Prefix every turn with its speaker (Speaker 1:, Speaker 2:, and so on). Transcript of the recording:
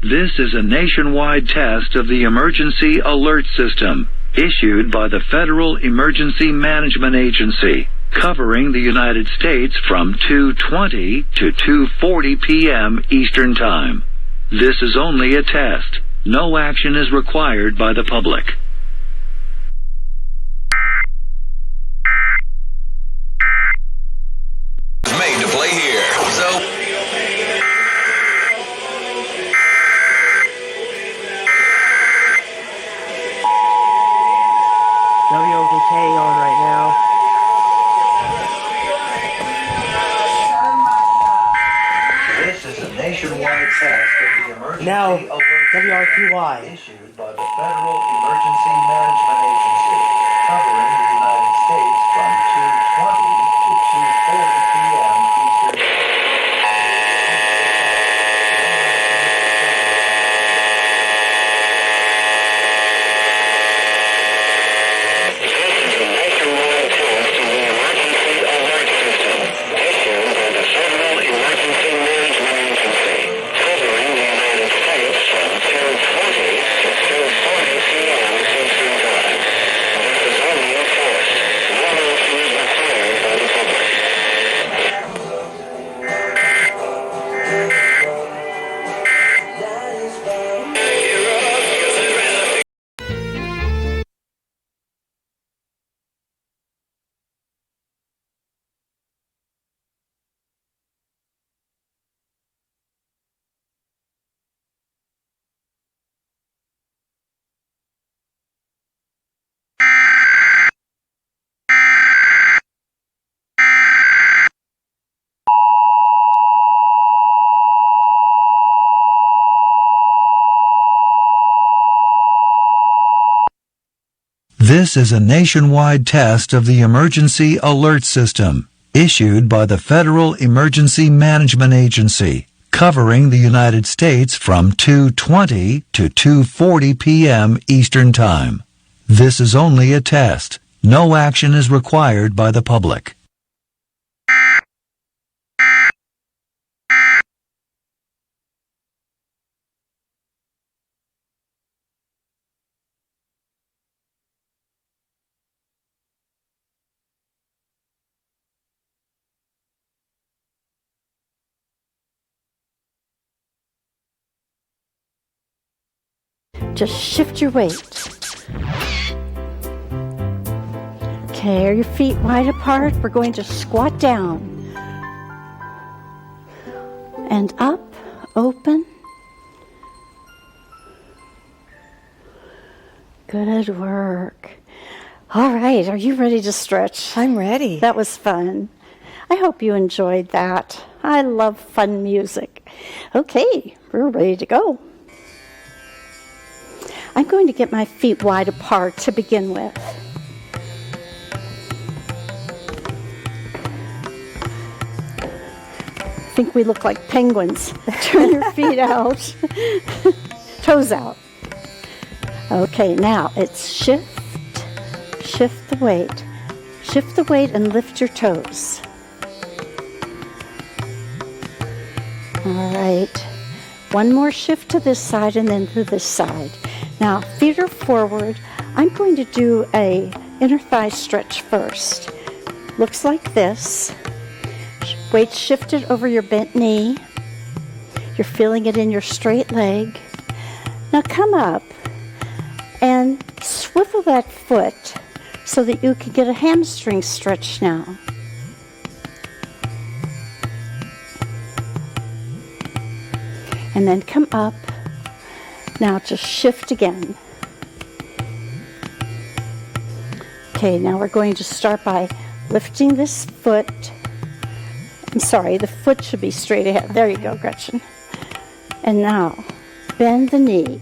Speaker 1: This is a nationwide test of the Emergency Alert System, issued by the Federal Emergency Management Agency, covering the United States from 2:20 to 2:40 p.m. Eastern Time. This is only a test. No action is required by the public.
Speaker 2: Made to play here. So
Speaker 3: WOVK on right now.
Speaker 1: This is a nationwide test of the Emergency
Speaker 3: Now,
Speaker 1: Alert
Speaker 3: WRQY.
Speaker 1: issued by the Federal Emergency Management Agency, covering the United States from 2:20 to 2:40 p.m. Eastern Time. This is a nationwide test of the Emergency Alert System, issued by the Federal Emergency Management Agency, covering the United States from 2:20 to 2:40 p.m. Eastern Time. This is only a test. No action is required by the public.
Speaker 4: Just shift your weight. Okay, are your feet wide apart? We're going to squat down. And up, open. Good work. All right, are you ready to stretch?
Speaker 5: I'm ready.
Speaker 4: That was fun. I hope you enjoyed that. I love fun music. Okay, we're ready to go. I'm going to get my feet wide apart to begin with. I think we look like penguins. Turn your feet out. Toes out. Okay, now it's shift the weight. Shift the weight and lift your toes. All right. One more shift to this side and then to this side. Now, feet are forward. I'm going to do a inner thigh stretch first. Looks like this. Weight shifted over your bent knee. You're feeling it in your straight leg. Now come up and swivel that foot so that you can get a hamstring stretch now. And then come up. Now just shift again. Okay, now we're going to start by lifting this foot. I'm sorry, the foot should be straight ahead. There you go, Gretchen. And now, bend the knee.